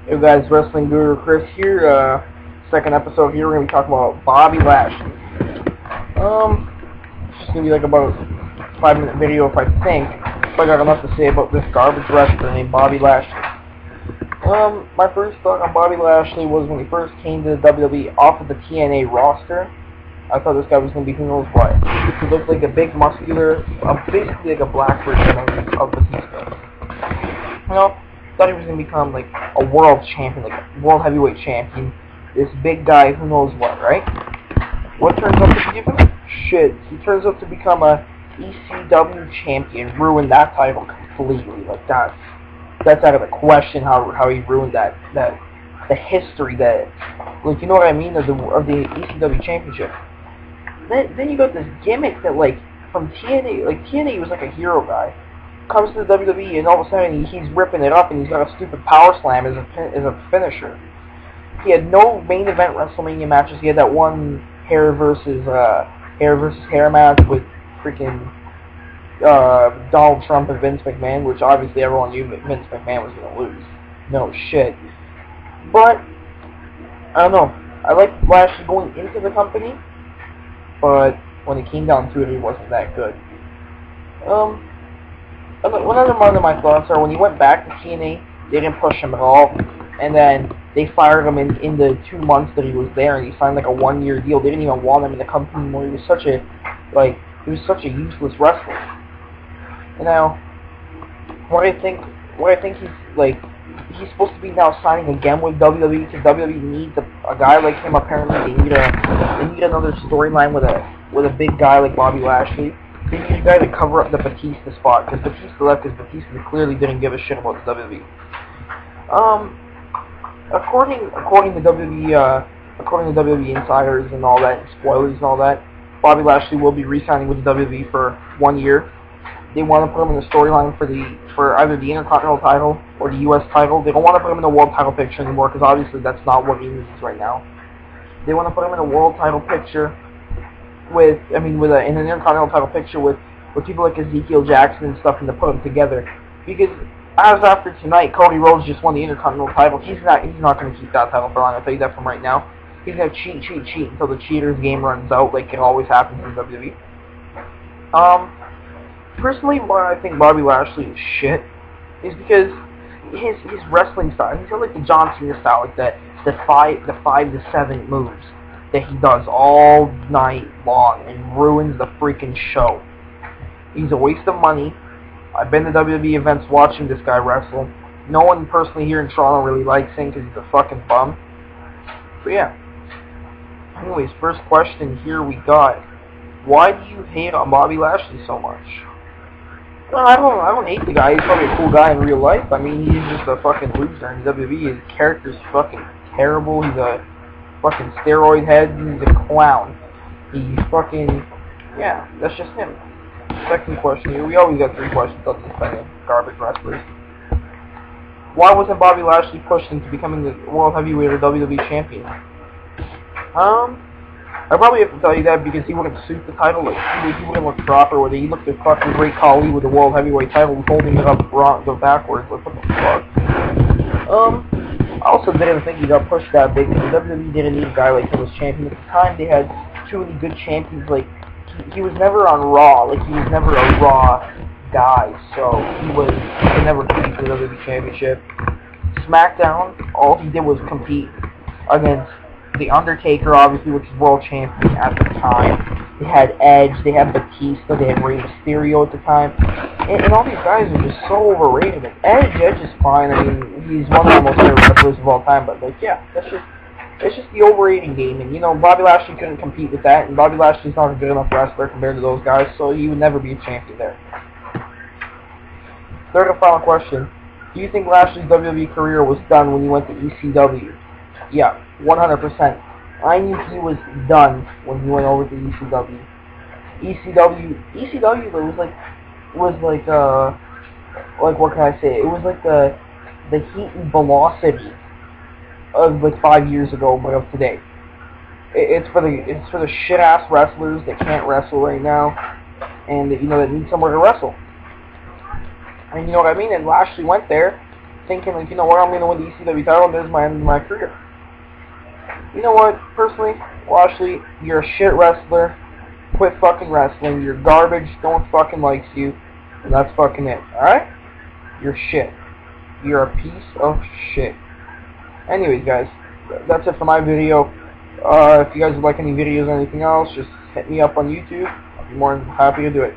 Hey guys, Wrestling Guru Chris here, second episode here. We're going to be talking about Bobby Lashley. It's just going to be like about a 5-minute video if I think. If I got enough to say about this garbage wrestler named Bobby Lashley. My first thought on Bobby Lashley was when he first came to the WWE off of the TNA roster. I thought this guy was going to be who knows what. He looked like a big muscular, basically like a black version of Batista. Thought he was going to become like a world champion, like a world heavyweight champion. This big guy, who knows what, right? What turns out to be even? Shit. He turns out to become a ECW champion, ruined that title completely. Like that's out of the question how he ruined the history that, like, you know what I mean, of the ECW championship. Then you got this gimmick that, like, from TNA, like TNA was like a hero guy. Comes to the WWE and all of a sudden he's ripping it up and he's got a stupid power slam as a finisher. He had no main event WrestleMania matches. He had that one hair versus hair match with freaking Donald Trump and Vince McMahon, which obviously everyone knew that Vince McMahon was going to lose. No shit. But I don't know. I liked Lashley going into the company, but when it came down to it, he wasn't that good. One of my thoughts are when he went back to TNA, they didn't push him at all, and then they fired him in the 2 months that he was there, and he signed like a 1-year deal. They didn't even want him in the company anymore. He was such a useless wrestler. And now, what I think he's supposed to be now signing again with WWE because WWE needs a guy like him. Apparently, they need another storyline with a big guy like Bobby Lashley. They need a guy to cover up the Batista spot, because Batista left because Batista clearly didn't give a shit about the WWE. According to WWE insiders and all that, and spoilers and all that, Bobby Lashley will be re-signing with the WWE for 1 year. They want to put him in the storyline for either the Intercontinental title or the U.S. title. They don't want to put him in the world title picture anymore, because obviously that's not what he needs right now. They want to put him in a world title picture in an Intercontinental title picture with people like Ezekiel Jackson and stuff, and to put them together. Because as after tonight, Cody Rhodes just won the Intercontinental title. He's not going to keep that title for long. I'll tell you that from right now. He's going to cheat until the cheater's game runs out, like it always happens in WWE. Personally, why I think Bobby Lashley is shit is because his wrestling style. He's got like the John Cena style, like the 5 to 7 moves that he does all night long and ruins the freaking show. He's a waste of money. I've been to WWE events watching this guy wrestle. No one personally here in Toronto really likes him because he's a fucking bum. So yeah. Anyways, first question here we got. Why do you hate on Bobby Lashley so much? No, I don't hate the guy. He's probably a cool guy in real life. I mean, he's just a fucking loser in WWE. His character's fucking terrible. He's a fucking steroid head. He's a clown. He's fucking... yeah, that's just him. Second question here. We always got 3 questions on this kind of garbage wrestlers. Why wasn't Bobby Lashley pushed into becoming the World Heavyweight or WWE Champion? I probably have to tell you that because he wouldn't suit the title. Like, he wouldn't look proper with it. He looked at fucking Great Khali with the World Heavyweight title, holding it up backwards. Like, what the fuck? I also didn't think he got pushed that big. The WWE didn't need a guy like him as champion. At the time, they had too many good champions. Like, he was never on Raw. Like, he was never a Raw guy. So, he could never compete for the WWE Championship. SmackDown, all he did was compete against The Undertaker, obviously, which is world champion at the time. They had Edge, they had Batista, they had Rey Mysterio at the time. And all these guys are just so overrated. Like, Edge is fine. I mean, he's one of the most favorite wrestlers of all time. But, like, yeah, it's just the overrating game. And, you know, Bobby Lashley couldn't compete with that. And Bobby Lashley's not a good enough wrestler compared to those guys. So he would never be a champion there. Third and final question. Do you think Lashley's WWE career was done when he went to ECW? Yeah, 100%. I knew he was done when he went over to ECW. ECW was like what can I say? It was like the heat and velocity of like 5 years ago, but of today. It's for the shit ass wrestlers that can't wrestle right now, and that need somewhere to wrestle. And you know what I mean? And Lashley went there, thinking, like, you know what, I'm going to win the ECW title, and this is my end of my career. You know what, personally, Lashley, you're a shit wrestler. Quit fucking wrestling. You're garbage. No one fucking likes you. And that's fucking it. Alright? You're shit. You're a piece of shit. Anyways, guys, that's it for my video. If you guys would like any videos or anything else, just hit me up on YouTube. I'll be more than happy to do it.